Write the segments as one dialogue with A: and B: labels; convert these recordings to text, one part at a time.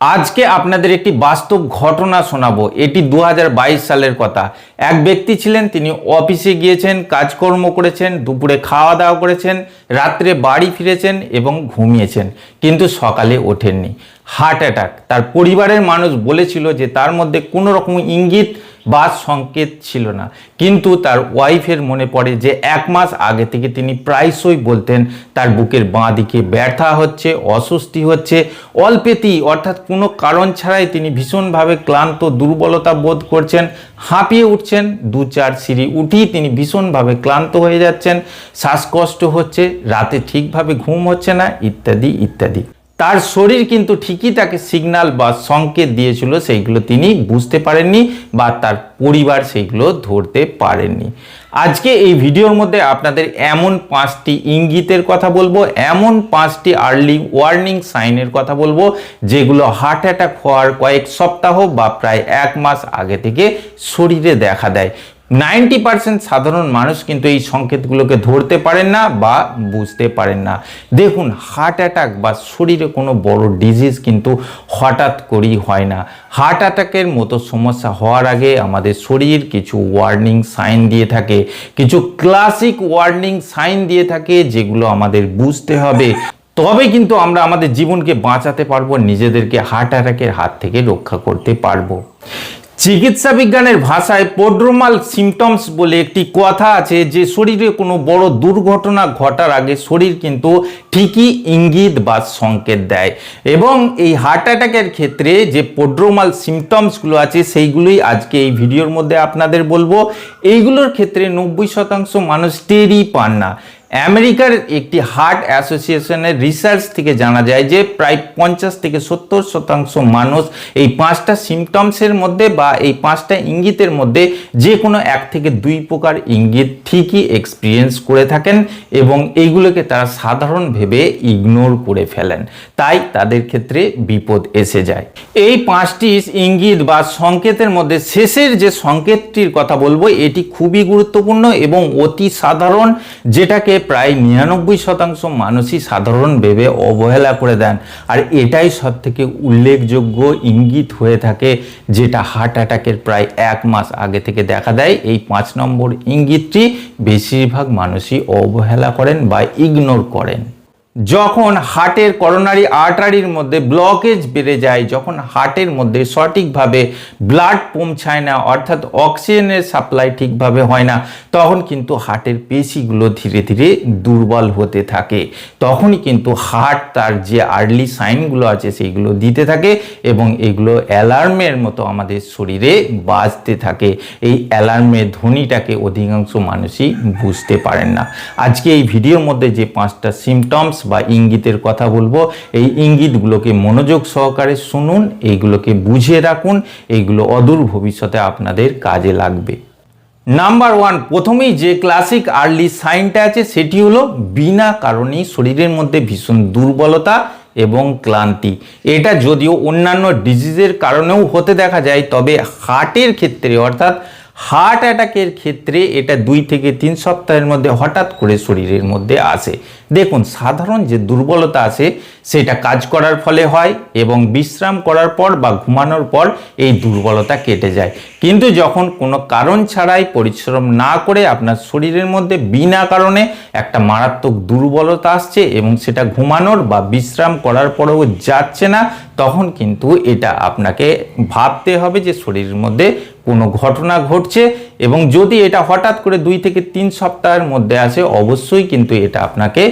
A: আজকে আপনাদের একটি বাস্তব ঘটনা শোনাবো। এটি 2022 সালের কথা। এক ব্যক্তি ছিলেন, তিনি অফিসে গিয়েছেন, কাজকর্ম করেছেন, দুপুরে খাওয়া দাওয়া করেছেন, রাত্রে বাড়ি ফিরেছেন এবং ঘুমিয়েছেন, কিন্তু সকালে ওঠেননি। Heart attack. তার পরিবারের মানুষ বলেছিল যে তার মধ্যে কোনো রকম ইঙ্গিত বা সংকেত ছিল না, কিন্তু তার ওয়াইফের মনে পড়ে যে 1 মাস আগে থেকে তিনি প্রায়শই বলতেন তার বুকের বাঁ দিকে ব্যথা হচ্ছে, অস্বস্তি হচ্ছে, অল্পেতেই অর্থাৎ কোনো কারণ ছাড়াই তিনি ভীষণভাবে ক্লান্ত, দুর্বলতা বোধ করছেন, হাঁপিয়ে উঠছেন, 2-4 সিঁড়ি উঠেই তিনি ভীষণভাবে ক্লান্ত হয়ে যাচ্ছেন, শ্বাসকষ্ট হচ্ছে, রাতে ঠিকভাবে ঘুম হচ্ছে না, ইত্যাদি ইত্যাদি। তার শরীর কিন্তু ঠিকই তাকে সিগন্যাল বা সংকেত দিয়েছিল, সেইগুলো তিনি বুঝতে পারেননি বা তার পরিবার সেইগুলো ধরতে পারেননি। আজকে এই ভিডিওর মধ্যে আপনাদের এমন 5টি ইঙ্গিতের কথা বলবো, এমন 5টি আর্লি ওয়ার্নিং সাইনের কথা বলবো, যেগুলো হার্ট অ্যাটাক হওয়ার কয়েক সপ্তাহ বা প্রায় 1 মাস আগে থেকে শরীরে দেখা দেয়। 90% সাধারণ মানুষ কিন্তু এই সংকেতগুলোকে ধরতে পারেন না বা বুঝতে পারেন না। দেখুন, হার্ট অ্যাটাক বা শরীরে কোনো বড় ডিজিজ কিন্তু হঠাৎ করেই হয় না। হার্ট অ্যাটাকের মতো সমস্যা হওয়ার আগে আমাদের শরীর কিছু ওয়ার্নিং সাইন দিয়ে থাকে, কিছু ক্লাসিক ওয়ার্নিং সাইন দিয়ে থাকে, যেগুলো আমাদের বুঝতে হবে। তবে কিন্তু আমরা আমাদের জীবনকে বাঁচাতে পারবো, নিজেদেরকে হার্ট অ্যাটাকের হাত থেকে রক্ষা করতে পারবো। চিকিৎসা বিজ্ঞানের ভাষায় পোড্রোমাল সিমটমস বলে একটি কথা আছে, যে শরীরে কোনো বড় দুর্ঘটনা ঘটার আগে শরীর কিন্তু ঠিকই ইঙ্গিত বা সংকেত দেয়। এবং এই হার্ট অ্যাটাকের ক্ষেত্রে যে পোড্রোমাল সিমটমসগুলো আছে সেইগুলোই আজকে এই ভিডিওর মধ্যে আপনাদের বলবো। এইগুলোর ক্ষেত্রে 90% মানুষ টেরই পান না। আমেরিকার একটি হার্ট অ্যাসোসিয়েশনের রিসার্চ থেকে জানা যায় যে প্রায় 50 থেকে 70% মানুষ এই 5টা সিমটমসের মধ্যে বা এই 5টা ইঙ্গিতের মধ্যে যে কোনো 1 থেকে 2 প্রকার ইঙ্গিত ঠিকই এক্সপিরিয়েন্স করে থাকেন, এবং এইগুলোকে তারা সাধারণ ভেবে ইগনোর করে ফেলেন, তাই তাদের ক্ষেত্রে বিপদ এসে যায়। এই 5টি ইঙ্গিত বা সংকেতের মধ্যে শেষের যে সংকেতটির কথা বলবো, এটি খুবই গুরুত্বপূর্ণ এবং অতি সাধারণ, যেটাকে প্রায় 99% মানুষই সাধারণ ভেবে অবহেলা করে দেন। আর এটাই সব থেকে উল্লেখযোগ্য ইঙ্গিত হয়ে থাকে, যেটা হার্ট অ্যাটাকের প্রায় 1 মাস আগে থেকে দেখা দেয়। এই 5 নম্বর ইঙ্গিতটি বেশিরভাগ মানুষই অবহেলা করেন বা ইগনোর করেন। যখন হার্টের করোনারি আর্টারির মধ্যে ব্লকেজ বেড়ে যায়, যখন হার্টের মধ্যে সঠিকভাবে ব্লাড পৌঁছায় না, অর্থাৎ অক্সিজেনের সাপ্লাই ঠিকভাবে হয় না, তখন কিন্তু হার্টের পেশিগুলো ধীরে ধীরে দুর্বল হতে থাকে। তখনই কিন্তু হার্ট তার যে আর্লি সাইনগুলো আছে সেইগুলো দিতে থাকে, এবং এগুলো অ্যালার্মের মতো আমাদের শরীরে বাজতে থাকে। এই অ্যালার্মের ধ্বনিটাকে অধিকাংশ মানুষই বুঝতে পারেন না। আজকে এই ভিডিওর মধ্যে যে 5টা সিমটমস বা ইঙ্গিতের কথা বলবো, এই ইঙ্গিতগুলোকে মনোযোগ সহকারে শুনুন, এইগুলোকে বুঝে রাখুন, এইগুলো অদূর ভবিষ্যতে আপনাদের কাজে লাগবে। নাম্বার 1, প্রথমেই যে ক্লাসিক আর্লি সাইনটা আছে সেটি হলো বিনা কারণেই শরীরের মধ্যে ভীষণ দুর্বলতা এবং ক্লান্তি। এটা যদিও অন্যান্য ডিজিজের কারণেও হতে দেখা যায়, তবে হার্টের ক্ষেত্রে অর্থাৎ হার্ট অ্যাটাকের ক্ষেত্রে এটা 2 থেকে 3 সপ্তাহের মধ্যে হঠাৎ করে শরীরের মধ্যে আসে। দেখুন, সাধারণ যে দুর্বলতা আছে সেটা কাজ করার ফলে হয়, এবং বিশ্রাম করার পর বা ঘুমানোর পর এই দুর্বলতা কেটে যায়। কিন্তু যখন কোনো কারণ ছাড়াই পরিশ্রম না করে আপনার শরীরের মধ্যে বিনা কারণে একটা মারাত্মক দুর্বলতা আসছে, এবং সেটা ঘুমানোর বা বিশ্রাম করার পরেও যাচ্ছে না, তখন কিন্তু এটা আপনাকে ভাবতে হবে যে শরীরের মধ্যে কোনো ঘটনা ঘটছে। এবং যদি এটা হঠাৎ করে 2 থেকে 3 সপ্তাহের মধ্যে আসে, অবশ্যই কিন্তু এটা আপনাকে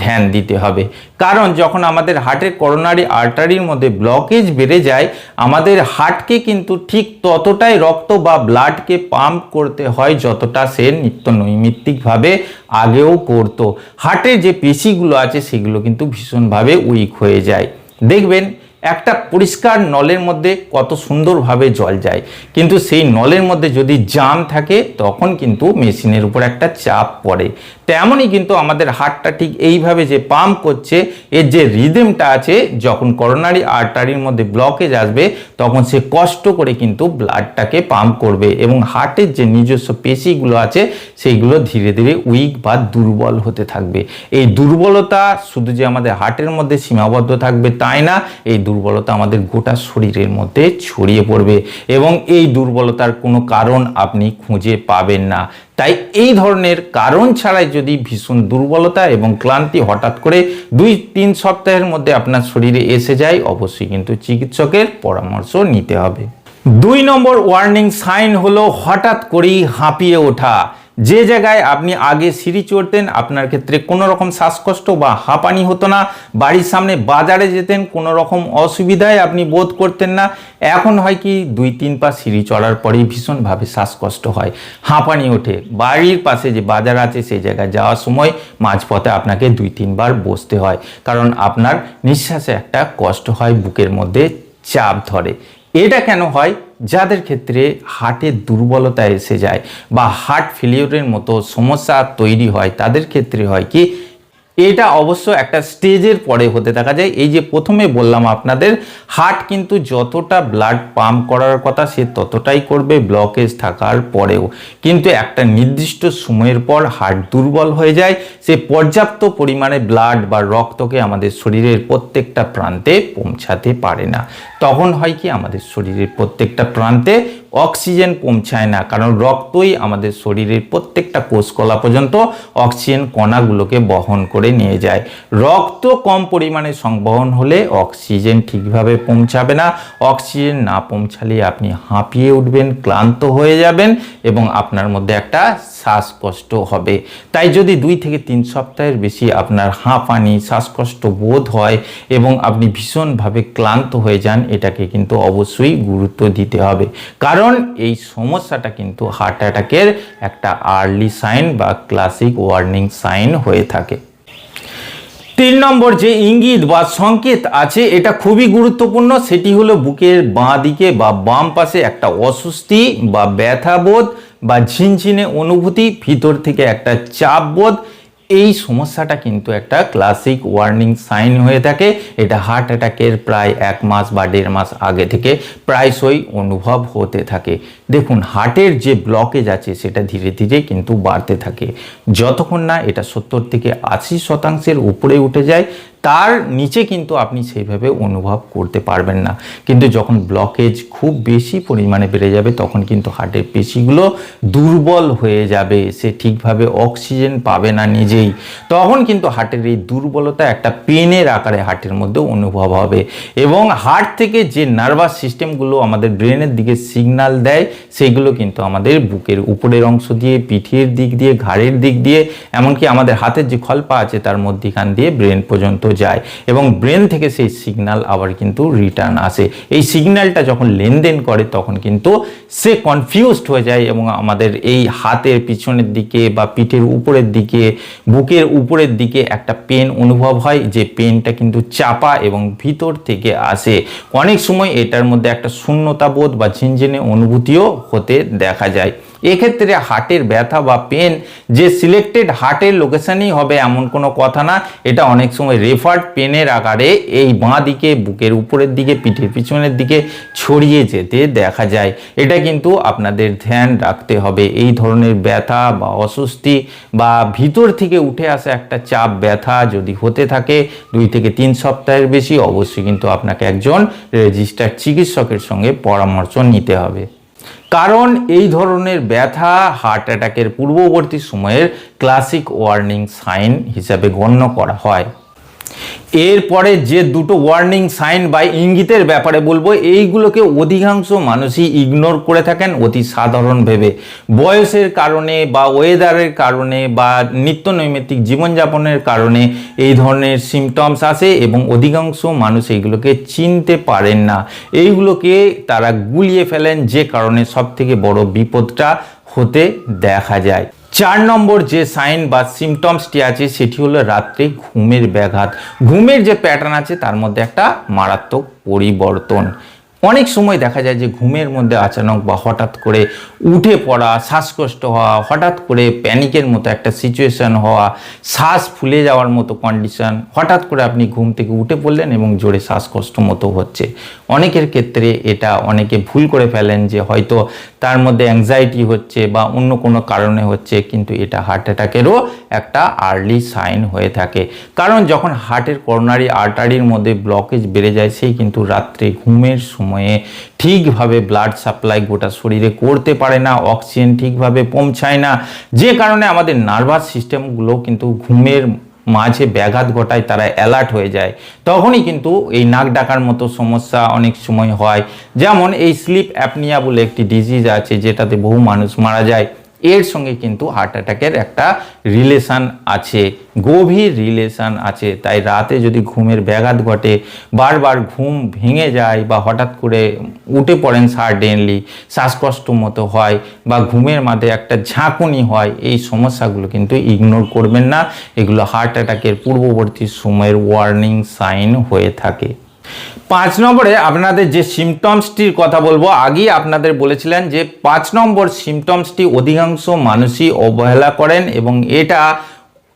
A: ধ্যান দিতে হবে। কারণ যখন আমাদের হার্টের করোনারি আর্টারির মধ্যে ব্লকেজ বেড়ে যায়, আমাদের হার্টকে কিন্তু ঠিক ততটাই রক্ত বা ব্লাডকে পাম্প করতে হয় যতটা সে নিত্য নৈমিত্তিকভাবে আগেও করতো। হার্টের যে পেশিগুলো আছে সেগুলো কিন্তু ভীষণভাবে উইক হয়ে যায়। দেখবেন একটা পরিষ্কার নলের মধ্যে কত সুন্দরভাবে জল যায়, কিন্তু সেই নলের মধ্যে যদি জাম থাকে তখন কিন্তু মেশিনের উপর একটা চাপ পড়ে। তেমনই কিন্তু আমাদের হার্টটা ঠিক এইভাবে যে পাম্প করছে, এর যে রিদমটা আছে, যখন করোনারি আর্টারির মধ্যে ব্লকেজ আসবে তখন সে কষ্ট করে কিন্তু ব্লাডটাকে পাম্প করবে, এবং হার্টের যে নিজস্ব পেশিগুলো আছে সেইগুলো ধীরে ধীরে উইক বা দুর্বল হতে থাকবে। এই দুর্বলতা শুধু যে আমাদের হার্টের মধ্যে সীমাবদ্ধ থাকবে তাই না, এই দুর্বলতা আমাদের গোটা শরীরের মধ্যে ছড়িয়ে পড়বে এবং এই দুর্বলতার কোনো কারণ আপনি খুঁজে পাবেন না। তাই এই ধরনের কারণ ছাড়াই যদি ভীষণ দুর্বলতা এবং ক্লান্তি হঠাৎ করে 2-3 সপ্তাহের মধ্যে আপনার শরীরে এসে যায়, অবশ্যই কিন্তু চিকিৎসকের পরামর্শ নিতে হবে। 2 নম্বর ওয়ার্নিং সাইন হলো হঠাৎ করেই হাঁপিয়ে ওঠা। যে জায়গায় আপনি আগে সিঁড়ি চড়তেন, আপনার ক্ষেত্রে কোনো রকম শ্বাসকষ্ট বা হাঁপানি হতো না, বাড়ির সামনে বাজারে যেতেন কোনো রকম অসুবিধায় আপনি বোধ করতেন না, এখন হয় কি 2-3 পা সিঁড়ি চড়ার পরেই ভীষণভাবে শ্বাসকষ্ট হয়, হাঁপানি ওঠে। বাড়ির পাশে যে বাজার আছে সেই জায়গায় যাওয়ার সময় মাঝপথে আপনাকে 2-3 বার বসতে হয়, কারণ আপনার নিঃশ্বাসে একটা কষ্ট হয়, বুকের মধ্যে চাপ ধরে। এটা কেন হয়? যাদের ক্ষেত্রে হার্টের দুর্বলতা এসে যায় বা হার্ট ফেলিওরের মতো সমস্যা তৈরি হয়, তাদের ক্ষেত্রে হয় কি এটা অবশ্য একটা স্টেজের পরে হতে দেখা যায়। এই যে প্রথমে বললাম আপনাদের, হার্ট কিন্তু যতটা ব্লাড পাম্প করার কথা সে ততটাই করবে ব্লকেজ থাকার পরেও, কিন্তু একটা নির্দিষ্ট সময়ের পর হার্ট দুর্বল হয়ে যায়, সে পর্যাপ্ত পরিমাণে ব্লাড বা রক্তকে আমাদের শরীরের প্রত্যেকটা প্রান্তে পৌঁছাতে পারে না। তখন হয় কি আমাদের শরীরের প্রত্যেকটা প্রান্তে অক্সিজেন পৌঁছায় না, কারণ রক্তই আমাদের শরীরের প্রত্যেকটা কোষকলা পর্যন্ত অক্সিজেন কণাগুলোকে বহন করে নিয়ে যায়। রক্ত কম পরিমাণে সংবহন হলে অক্সিজেন ঠিকভাবে পৌঁছাবে না, অক্সিজেন না পৌঁছালে আপনি হাঁপিয়ে উঠবেন, ক্লান্ত হয়ে যাবেন এবং আপনার মধ্যে একটা শ্বাসকষ্ট হবে। তাই যদি 2-3 সপ্তাহের বেশি আপনার হাঁপানি, শ্বাসকষ্ট বোধ হয় এবং আপনি ভীষণভাবে ক্লান্ত হয়ে যান, এটাকে কিন্তু অবশ্যই গুরুত্ব দিতে হবে, কারণ এই সমস্যাটা কিন্তু হার্ট অ্যাটাকের একটা আর্লি সাইন বা ক্লাসিক ওয়ার্নিং সাইন হয়ে থাকে। 3 নম্বর যে ইঙ্গিত বা সংকেত আছে, এটা খুবই গুরুত্বপূর্ণ, সেটি হলো বুকের বাঁ দিকে বা বাম পাশে একটা অস্বস্তি বা ব্যথা বোধ বা ঝিনঝিনে অনুভূতি, ভিতর থেকে একটা চাপ বোধ। এই সমস্যাটা কিন্তু একটা ক্লাসিক ওয়ার্নিং সাইন হয়ে থাকে। এটা হার্ট অ্যাটাকের প্রায় 1 মাস বা 1.5 মাস আগে থেকে প্রায়শই অনুভব হতে থাকে। দেখুন, হার্টের যে ব্লকেজ আছে সেটা ধীরে ধীরে কিন্তু বাড়তে থাকে, যতক্ষণ না এটা 70-80% উপরে উঠে যায়, তার নিচে কিন্তু আপনি সেইভাবে অনুভব করতে পারবেন না। কিন্তু যখন ব্লকেজ খুব বেশি পরিমাণে বেড়ে যাবে, তখন কিন্তু হার্টের পেশিগুলো দুর্বল হয়ে যাবে, সে ঠিকভাবে অক্সিজেন পাবে না নিজেই। তখন কিন্তু হার্টের এই দুর্বলতা একটা পেনের আকারে হার্টের মধ্যে অনুভব হবে এবং হার্ট থেকে যে নার্ভাস সিস্টেমগুলো আমাদের ব্রেনের দিকে সিগন্যাল দেয়, সেগুলো কিন্তু আমাদের বুকের উপরের অংশ দিয়ে, পিঠের দিক দিয়ে, ঘাড়ের দিক দিয়ে, এমনকি আমাদের হাতের যে খলপা আছে তার মধ্যখান দিয়ে ব্রেন পর্যন্ত যায় এবং ব্রেন থেকে সেই সিগন্যাল আবার কিন্তু রিটার্ন আসে। এই সিগন্যালটা যখন লেনদেন করে তখন কিন্তু সে কনফিউজড হয়ে যায় এবং আমাদের এই হাতের পিছনের দিকে বা পিঠের উপরের দিকে, বুকের উপরের দিকে একটা পেন অনুভব হয়, যে পেনটা কিন্তু চাপা এবং ভিতর থেকে আসে। অনেক সময় এটার মধ্যে একটা শূন্যতা বোধ বা ঝিনঝিনে অনুভূতিও হতে দেখা যায়। এক্ষেত্রে হার্টের ব্যথা বা পেন যে সিলেক্টেড হার্টের লোকেশনই হবে এমন কোনো কথা না, এটা অনেক সময় রেফার্ড পেনের আকারে এই বাঁ দিকে, বুকের উপরের দিকে, পিঠের পিছনের দিকে ছড়িয়ে যেতে দেখা যায়। এটা কিন্তু আপনাদের ধ্যান রাখতে হবে। এই ধরনের ব্যথা বা অস্বস্তি বা ভিতর থেকে উঠে আসা একটা চাপ ব্যথা যদি হতে থাকে 2-3 সপ্তাহের বেশি, অবশ্যই কিন্তু আপনাকে একজন রেজিস্টার্ড চিকিৎসকের সঙ্গে পরামর্শ নিতে হবে, কারণ এই ধরনের ব্যথা হার্ট অ্যাটাকের পূর্ববর্তী সময়ের ক্লাসিক ওয়ার্নিং সাইন হিসাবে গণ্য করা হয়। এরপরে যে দুটো ওয়ার্নিং সাইন বা ইঙ্গিতের ব্যাপারে বলবো, এইগুলোকে অধিকাংশ মানুষই ইগনোর করে থাকেন অতি সাধারণ ভেবে। বয়সের কারণে বা ওয়েদারের কারণে বা নিত্য নৈমিত্তিক জীবনযাপনের কারণে এই ধরনের সিমটমস আসে এবং অধিকাংশ মানুষ এইগুলোকে চিনতে পারেন না, এইগুলোকে তারা গুলিয়ে ফেলেন, যে কারণে সবথেকে বড় বিপদটা হতে দেখা যায়। 4 নম্বর যে সাইন বা সিমটমসটি আছে সেটি হলো রাত্রে ঘুমের ব্যাঘাত। ঘুমের যে প্যাটার্ন আছে তার মধ্যে একটা মারাত্মক পরিবর্তন। অনেক সময় দেখা যায় যে ঘুমের মধ্যে আচানক বা হঠাৎ করে উঠে পড়া, শ্বাসকষ্ট হওয়া, হঠাৎ করে প্যানিকের মতো একটা সিচুয়েশন হওয়া, শ্বাস ফুলে যাওয়ার মতো কন্ডিশন, হঠাৎ করে আপনি ঘুম থেকে উঠে পড়লেন এবং জোরে শ্বাসকষ্ট মতো হচ্ছে। অনেকের ক্ষেত্রে এটা অনেকে ভুল করে ফেলেন যে হয়তো তার মধ্যে অ্যাংজাইটি হচ্ছে বা অন্য কোনো কারণে হচ্ছে, কিন্তু এটা হার্ট অ্যাটাকেরও একটা আর্লি সাইন হয়ে থাকে। কারণ যখন হার্টের করোনারি আর্টারির মধ্যে ব্লকেজ বেড়ে যায়, সেই কিন্তু রাত্রে ঘুমের সময়ে ঠিকভাবে ব্লাড সাপ্লাই গোটা শরীরে করতে পারে না, অক্সিজেন ঠিকভাবে পৌঁছায় না, যে কারণে আমাদের নার্ভাস সিস্টেমগুলো কিন্তু ঘুমের মাঝে ব্যাঘাত ঘটায়, তারা অ্যালার্ট হয়ে যায়। তখনই কিন্তু এই নাক ডাকার মতো সমস্যা অনেক সময় হয়। যেমন এই স্লিপ অ্যাপনিয়া বলে একটি ডিজিজ আছে, যেটাতে বহু মানুষ মারা যায়। এর সঙ্গে কিন্তু হার্ট অ্যাটাকের একটা রিলেশান আছে, গভীর রিলেশান আছে। তাই রাতে যদি ঘুমের ব্যাঘাত ঘটে, বারবার ঘুম ভেঙে যায় বা হঠাৎ করে উঠে পড়েন সাডেনলি, শ্বাসকষ্ট মতো হয় বা ঘুমের মাঝে একটা ঝাঁকুনি হয়, এই সমস্যাগুলো কিন্তু ইগনোর করবেন না। এগুলো হার্ট অ্যাটাকের পূর্ববর্তী সময়ের ওয়ার্নিং সাইন হয়ে থাকে। 5 নম্বরে আপনাদের যে সিমটমসটির কথা বলবো, আগেই আপনাদের বলেছিলেন যে 5 নম্বর সিমটমসটি অধিকাংশ মানুষই অবহেলা করেন এবং এটা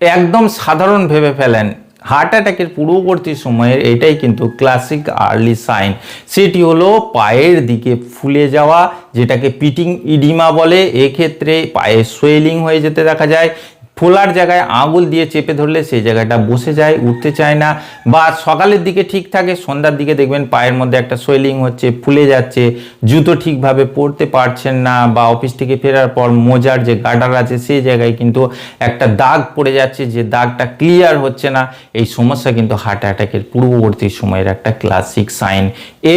A: একদম সাধারণ ভেবে ফেলেন। হার্ট অ্যাটাকের পূর্ববর্তী সময়ের এটাই কিন্তু ক্লাসিক আর্লি সাইন। সেটি হলো পায়ের দিকে ফুলে যাওয়া, যেটাকে পিটিং ইডিমা বলে। এক্ষেত্রে পায়ে সোয়েলিং হয়ে যেতে দেখা যায়, ফোলার জায়গায় আঙুল দিয়ে চেপে ধরলে সেই জায়গাটা বসে যায়, উঠতে চায় না। বা সকালের দিকে ঠিক থাকে, সন্ধ্যার দিকে দেখবেন পায়ের মধ্যে একটা সোয়েলিং হচ্ছে, ফুলে যাচ্ছে, জুতো ঠিকভাবে পরতে পারছেন না, বা অফিস থেকে ফেরার পর মোজার যে গার্ডার আছে সেই জায়গায় কিন্তু একটা দাগ পড়ে যাচ্ছে, যে দাগটা ক্লিয়ার হচ্ছে না। এই সমস্যা কিন্তু হার্ট অ্যাটাকের পূর্ববর্তী সময়ের একটা ক্লাসিক সাইন।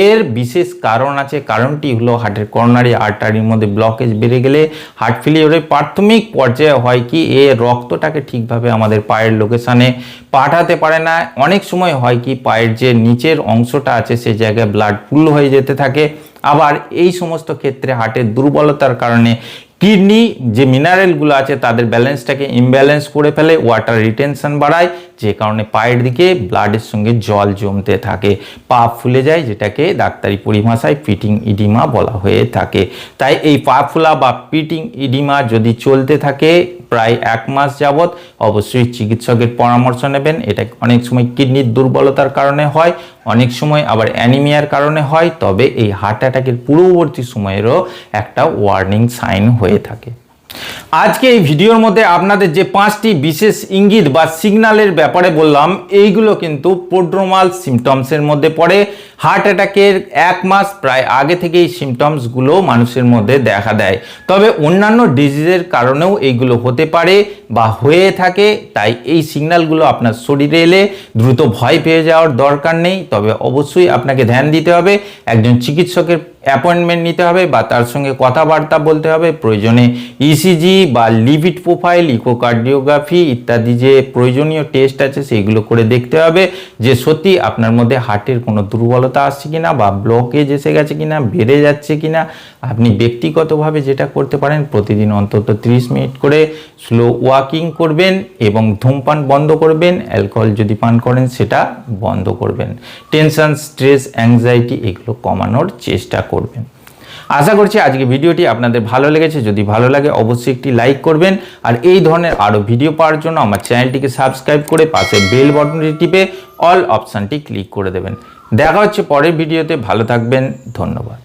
A: এর বিশেষ কারণ আছে। কারণটি হলো হার্টের করোনারি আর্টারির মধ্যে ব্লকেজ বেড়ে গেলে হার্ট ফেলিওরের প্রাথমিক পর্যায়ে হয় কি, রক্তটাকে ঠিকভাবে আমাদের পায়ের লোকেশানে পাঠাতে পারে না। অনেক সময় হয় কি, পায়ের যে নিচের অংশটা আছে সেই জায়গায় ব্লাড পুল হয়ে যেতে থাকে। আবার এই সমস্ত ক্ষেত্রে হার্টের দুর্বলতার কারণে কিডনি যে মিনারেলগুলো আছে তাদের ব্যালেন্সটাকে ইমব্যালেন্স করে ফেলে, ওয়াটার রিটেনশন বাড়ায়, যে কারণে পায়ের দিকে ব্লাডের সঙ্গে জল জমতে থাকে, পা ফুলে যায়, যেটাকে ডাক্তারি পরিভাষায় পিটিং ইডিমা বলা হয়ে থাকে। তাই এই পা ফুলা বা পিটিং ইডিমা যদি চলতে থাকে প্রায় 1 মাস যাবৎ, অবশ্যই চিকিৎসকের পরামর্শ নেবেন। এটা অনেক সময় কিডনির দুর্বলতার কারণে হয়, অনেক সময় আবার অ্যানিমিয়ার কারণে হয়। তবে এই হার্ট অ্যাটাকের পূর্ববর্তী সময়েরও একটা ওয়ার্নিং সাইন হয়ে থাকে। আজকে এই ভিডিওর মধ্যে আপনাদের যে 5টি বিশেষ ইঙ্গিত বা সিগন্যালের ব্যাপারে বললাম, এইগুলো কিন্তু প্রোড্রোমাল সিমটমসের মধ্যে পড়ে। হার্ট অ্যাটাকের 1 মাস প্রায় আগে থেকে এই সিমটমসগুলো মানুষের মধ্যে দেখা দেয়। তবে অন্যান্য ডিজিজের কারণেও এইগুলো হতে পারে বা হয়ে থাকে। তাই এই সিগন্যালগুলো আপনার শরীরে এলে দ্রুত ভয় পেয়ে যাওয়ার দরকার নেই। তবে অবশ্যই আপনাকে ধ্যান দিতে হবে, একজন চিকিৎসকের অ্যাপয়েন্টমেন্ট নিতে হবে বা তার সঙ্গে কথাবার্তা বলতে হবে। প্রয়োজনে ইসিজি বা লিপিড প্রোফাইল, ইকোকার্ডিওগ্রাফি ইত্যাদি যে প্রয়োজনীয় টেস্ট আছে সেইগুলো করে দেখতে হবে যে সত্যি আপনার মধ্যে হার্টের কোনো দুর্বলতা আসছে কিনা বা ব্লকেজ এসে গেছে কিনা, বেড়ে যাচ্ছে কিনা। আপনি ব্যক্তিগতভাবে যেটা করতে পারেন, প্রতিদিন অন্তত 30 মিনিট করে স্লো ওয়াকিং করবেন এবং ধূমপান বন্ধ করবেন। অ্যালকোহল যদি পান করেন সেটা বন্ধ করবেন। টেনশন, স্ট্রেস, অ্যাংজাইটি এগুলো কমানোর চেষ্টা করবেন। আশা করছি আজকে ভিডিওটি আপনাদের ভালো লেগেছে। যদি ভালো লাগে অবশ্যই একটি লাইক করবেন, আর এই ধরনের আরও ভিডিও পাওয়ার জন্য আমার চ্যানেলটিকে সাবস্ক্রাইব করে পাশে বেল বাটনটি টিপে অল অপশানটি ক্লিক করে দেবেন। দেখা হচ্ছে পরের ভিডিওতে। ভালো থাকবেন, ধন্যবাদ।